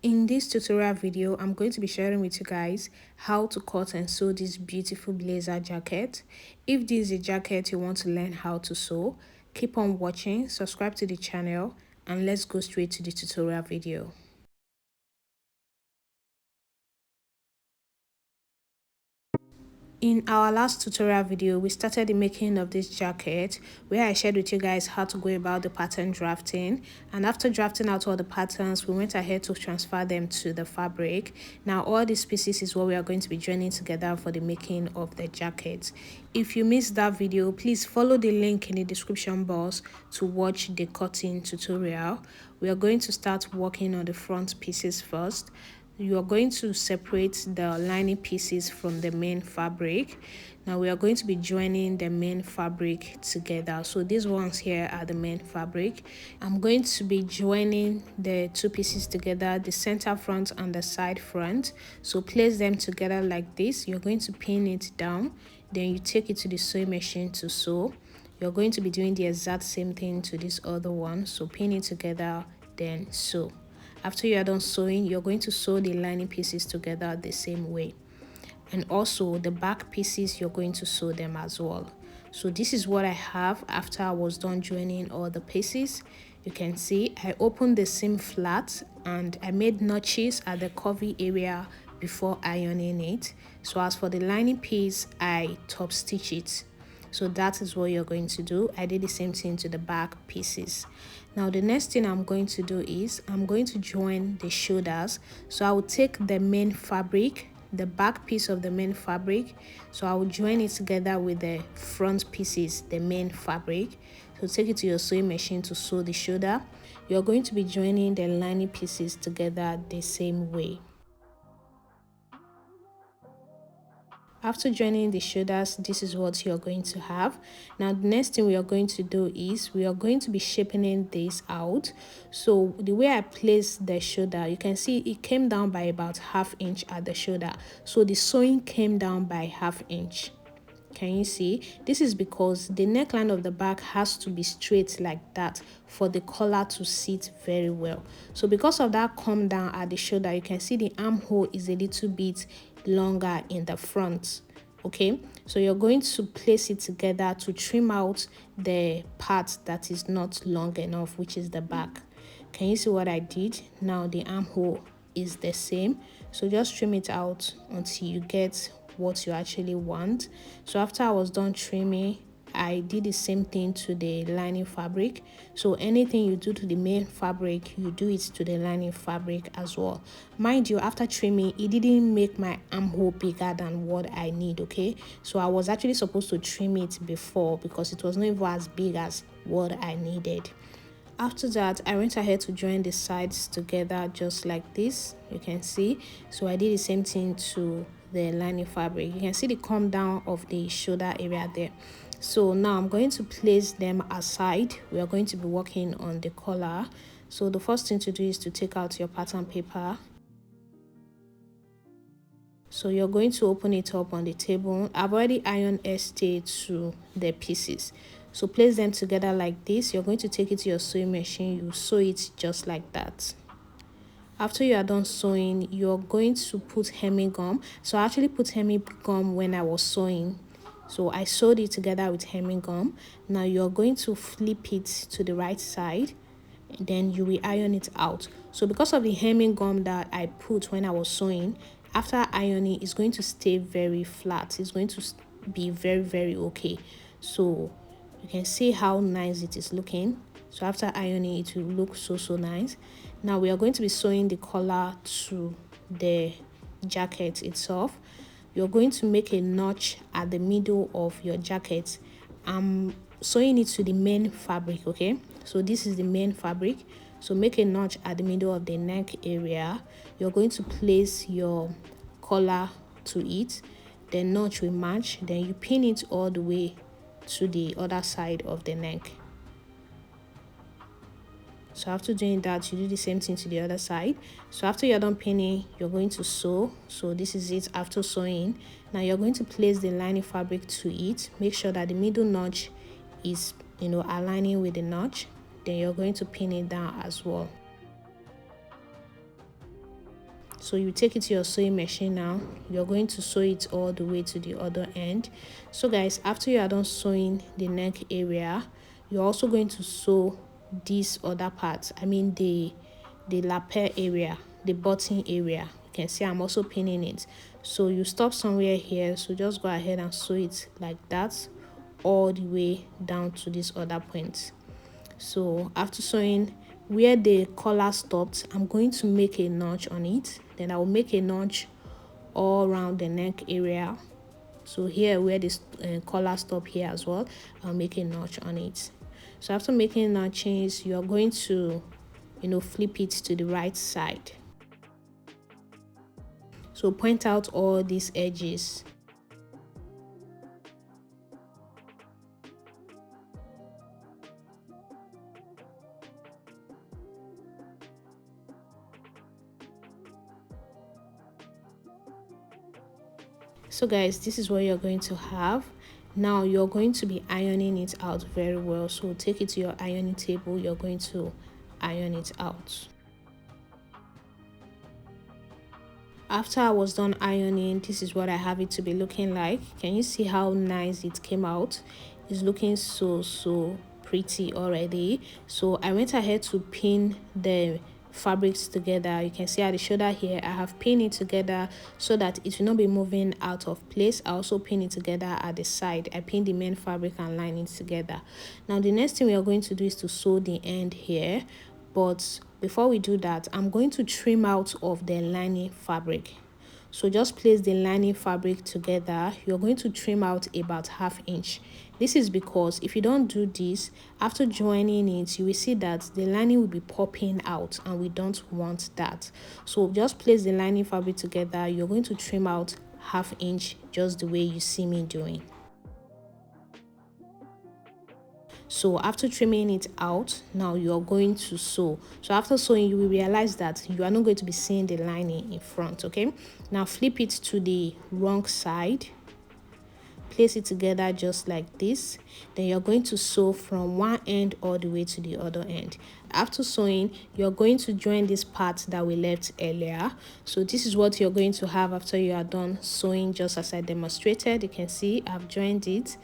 In this tutorial video, I'm going to be sharing with you guys how to cut and sew this beautiful blazer jacket. If this is a jacket you want to learn how to sew, keep on watching, subscribe to the channel, and let's go straight to the tutorial video. In our last tutorial video, we started the making of this jacket where I shared with you guys how to go about the pattern drafting, and after drafting out all the patterns, we went ahead to transfer them to the fabric. Now all these pieces is what we are going to be joining together for the making of the jacket. If you missed that video, please follow the link in the description box to watch the cutting tutorial. We are going to start working on the front pieces first. You are going to separate the lining pieces from the main fabric. Now we are going to be joining the main fabric together. So these ones here are the main fabric. I'm going to be joining the two pieces together, the center front and the side front. So place them together like this. You're going to pin it down, then you take it to the sewing machine to sew. You're going to be doing the exact same thing to this other one. So pin it together, then sew. After you are done sewing, you're going to sew the lining pieces together the same way. And also the back pieces, you're going to sew them as well. So this is what I have after I was done joining all the pieces. You can see I opened the seam flat and I made notches at the curvy area before ironing it. So as for the lining piece, I top stitch it. So that is what you're going to do. I did the same thing to the back pieces. Now the next thing I'm going to do is I'm going to join the shoulders. So I will take the main fabric, the back piece of the main fabric, so I will join it together with the front pieces, the main fabric. So take it to your sewing machine to sew the shoulder. You're going to be joining the lining pieces together the same way. After joining the shoulders, this is what you're going to have. Now the next thing we are going to do is we are going to be shaping this out. So the way I placed the shoulder, you can see it came down by about ½ inch at the shoulder. So the sewing came down by ½ inch. Can you see? This is because the neckline of the back has to be straight like that for the collar to sit very well. So because of that come down at the shoulder, you can see the armhole is a little bit longer in the front. Okay, so you're going to place it together to trim out the part that is not long enough, which is the back. Can you see what I did? Now the armhole is the same, so just trim it out until you get what you actually want. So after I was done trimming, I did the same thing to the lining fabric. So anything you do to the main fabric, you do it to the lining fabric as well. Mind you, after trimming, it didn't make my armhole bigger than what I need. Okay, so I was actually supposed to trim it before because it was not even as big as what I needed. After that, I went ahead to join the sides together just like this. You can see. So I did the same thing to the lining fabric. You can see the come down of the shoulder area there. So now I'm going to place them aside. We are going to be working on the collar. So the first thing to do is to take out your pattern paper. So you're going to open it up on the table. I've already ironed stay to the pieces. So place them together like this. You're going to take it to your sewing machine. You sew it just like that. After you are done sewing, you're going to put hemming gum. So I actually put hemming gum when I was sewing. So I sewed it together with hemming gum. Now you're going to flip it to the right side. Then you will iron it out. So because of the hemming gum that I put when I was sewing, after ironing, it's going to stay very flat. It's going to be very okay. So you can see how nice it is looking. So after ironing, it will look so nice. Now we are going to be sewing the collar to the jacket itself. You're going to make a notch at the middle of your jacket. I'm sewing it to the main fabric. Okay, so this is the main fabric. So make a notch at the middle of the neck area. You're going to place your collar to it. The notch will match. Then you pin it all the way to the other side of the neck. So after doing that, you do the same thing to the other side. So after you're done pinning, you're going to sew. So this is it after sewing. Now you're going to place the lining fabric to it. Make sure that the middle notch is aligning with the notch. Then you're going to pin it down as well. So you take it to your sewing machine. Now you're going to sew it all the way to the other end. So guys, after you are done sewing the neck area, you're also going to sew this other part, I mean the lapel area, the button area. You can see I'm also pinning it. So you stop somewhere here, so just go ahead and sew it like that all the way down to this other point. So after sewing where the collar stopped, I'm going to make a notch on it. Then I will make a notch all around the neck area. So here where this collar stop here as well, I'll make a notch on it. So after making notches, you are going to flip it to the right side. So point out all these edges. So guys, this is what you're going to have. Now you're going to be ironing it out very well. So take it to your ironing table. You're going to iron it out. After I was done ironing, this is what I have it to be looking like. Can you see how nice it came out? It's looking so pretty already. So I went ahead to pin the fabrics together. You can see at the shoulder here, I have pinned it together so that it will not be moving out of place. I also pin it together at the side. I pin the main fabric and line it together. Now the next thing we are going to do is to sew the end here, but before we do that, I'm going to trim out of the lining fabric. So just place the lining fabric together. You're going to trim out about ½ inch. This is because if you don't do this, after joining it, you will see that the lining will be popping out, and we don't want that. So just place the lining fabric together. You're going to trim out ½ inch, just the way you see me doing. So after trimming it out, now you're going to sew. So after sewing, you will realize that you are not going to be seeing the lining in front. Okay, now flip it to the wrong side, place it together just like this. Then you're going to sew from one end all the way to the other end. After sewing, you're going to join this part that we left earlier. So this is what you're going to have after you are done sewing, just as I demonstrated. You can see I've joined it.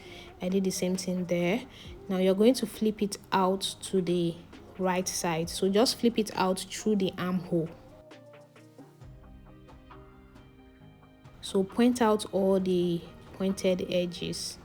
I did the same thing there. Now you're going to flip it out to the right side. So just flip it out through the armhole. So point out all the pointed edges.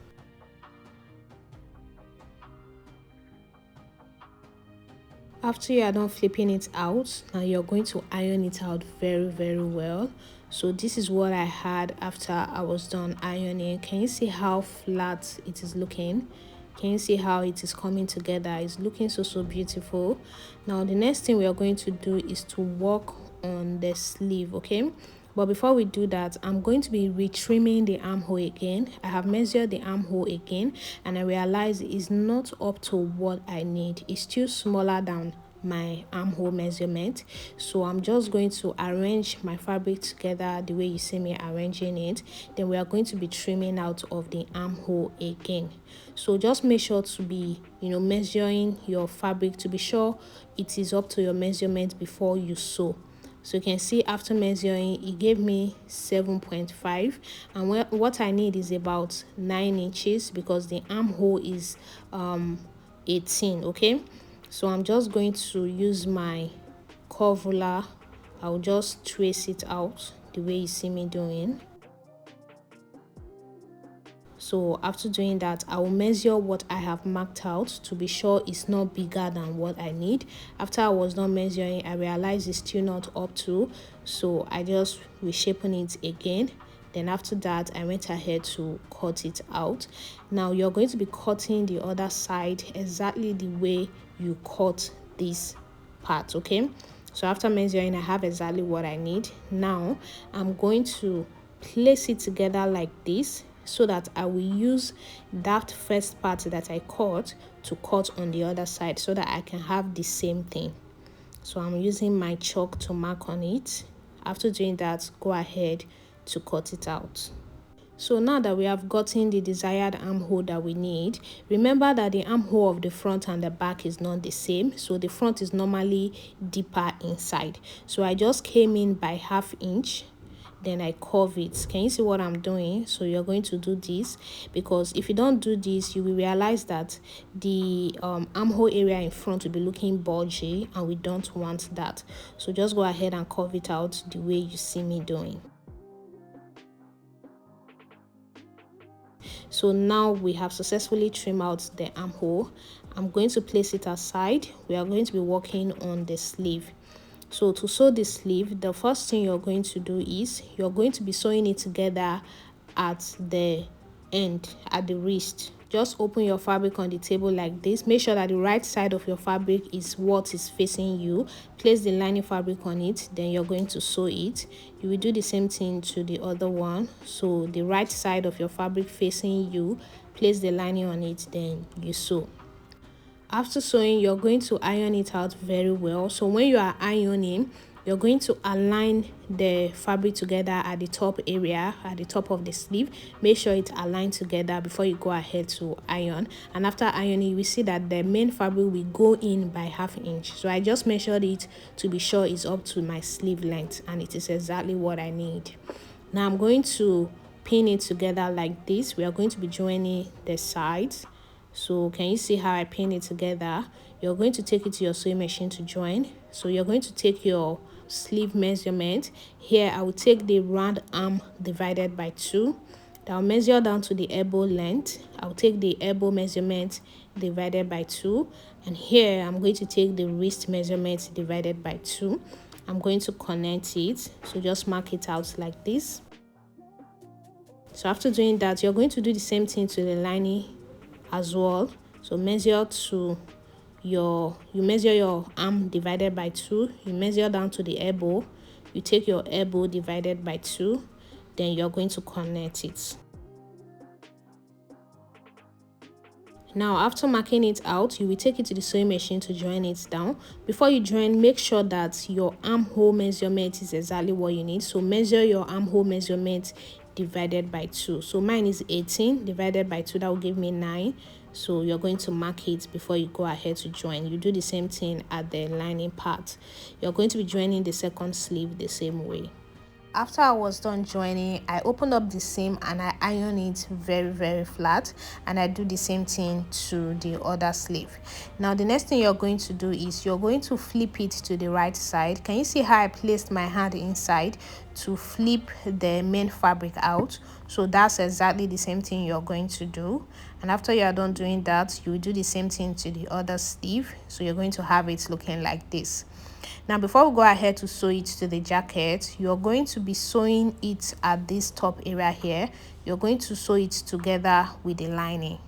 After you are done flipping it out, now you're going to iron it out very well. So this is what I had after I was done ironing. Can you see how flat it is looking? Can you see how it is coming together? It's looking so beautiful. Now the next thing we are going to do is to work on the sleeve. Okay, but before we do that, I'm going to be retrimming the armhole again. I have measured the armhole again, and I realize it's not up to what I need. It's still smaller than my armhole measurement. So I'm just going to arrange my fabric together the way you see me arranging it. Then we are going to be trimming out of the armhole again. So just make sure to be measuring your fabric to be sure it is up to your measurement before you sew. So you can see after measuring, it gave me 7.5, and what I need is about 9 inches because the armhole is 18. Okay, so I'm just going to use my curve ruler. I'll just trace it out the way you see me doing. So after doing that, I will measure what I have marked out to be sure it's not bigger than what I need. After I was done measuring, I realized it's still not up to, so I just reshaping it again. Then after that, I went ahead to cut it out. Now you're going to be cutting the other side exactly the way you cut this part. Okay, so after measuring, I have exactly what I need. Now I'm going to place it together like this, so that I will use that first part that I cut to cut on the other side, so that I can have the same thing. So I'm using my chalk to mark on it. After doing that, go ahead to cut it out. So now that we have gotten the desired armhole that we need, remember that the armhole of the front and the back is not the same. So the front is normally deeper inside. So I just came in by 1/2 inch, then I curve it. Can you see what I'm doing? So you're going to do this, because if you don't do this, you will realize that the armhole area in front will be looking bulgy, and we don't want that. So just go ahead and curve it out the way you see me doing. So now we have successfully trimmed out the armhole. I'm going to place it aside. We are going to be working on the sleeve. So to sew the sleeve, the first thing you're going to do is you're going to be sewing it together at the end, at the wrist. Just open your fabric on the table like this. Make sure that the right side of your fabric is what is facing you. Place the lining fabric on it, then you're going to sew it. You will do the same thing to the other one. So the right side of your fabric facing you, place the lining on it, then you sew. After sewing, you're going to iron it out very well. So when you are ironing, you're going to align the fabric together at the top area, at the top of the sleeve. Make sure it's aligned together before you go ahead to iron. And after ironing, you will see that the main fabric will go in by 1/2 inch. So I just measured it to be sure it's up to my sleeve length, and it is exactly what I need. Now I'm going to pin it together like this. We are going to be joining the sides. So can you see how I pin it together? You're going to take it to your sewing machine to join. So you're going to take your sleeve measurement. Here I will take the round arm divided by 2. I'll measure down to the elbow length. I'll take the elbow measurement divided by 2. And here I'm going to take the wrist measurement divided by 2. I'm going to connect it. So just mark it out like this. So after doing that, you're going to do the same thing to the lining as well. So measure to you measure your arm divided by 2. You measure down to the elbow. You take your elbow divided by 2. Then you're going to connect it. Now after marking it out, you will take it to the sewing machine to join it down. Before you join, make sure that your armhole measurement is exactly what you need. So measure your armhole measurement divided by 2. So mine is 18 divided by 2. That will give me 9. So you're going to mark it before you go ahead to join. You do the same thing at the lining part. You're going to be joining the second sleeve the same way. After I was done joining, I opened up the seam and I iron it very flat, and I do the same thing to the other sleeve. Now the next thing you're going to do is you're going to flip it to the right side. Can you see how I placed my hand inside to flip the main fabric out? So that's exactly the same thing you're going to do. And after you are done doing that, you will do the same thing to the other sleeve. So you're going to have it looking like this. Now before we go ahead to sew it to the jacket, you're going to be sewing it at this top area here. You're going to sew it together with the lining.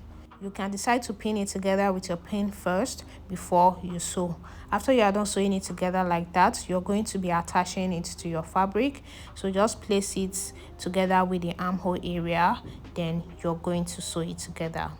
You can decide to pin it together with your pin first before you sew. After you are done sewing it together like that, you're going to be attaching it to your fabric. So just place it together with the armhole area, then you're going to sew it together.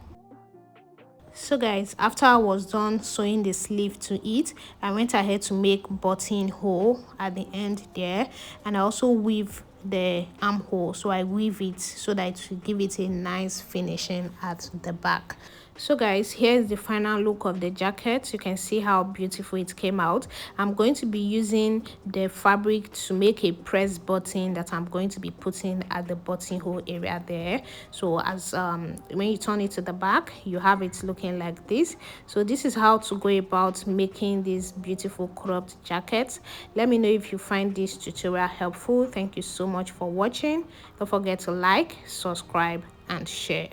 So guys, after I was done sewing the sleeve to it, I went ahead to make buttonhole at the end there, and I also weave the armhole. So I weave it so that it will give it a nice finishing at the back. So guys, here's the final look of the jacket. You can see how beautiful it came out. I'm going to be using the fabric to make a press button that I'm going to be putting at the buttonhole area there. So as when you turn it to the back, you have it looking like this. So this is how to go about making this beautiful cropped jacket. Let me know if you find this tutorial helpful. Thank you so much for watching. Don't forget to like, subscribe, and share.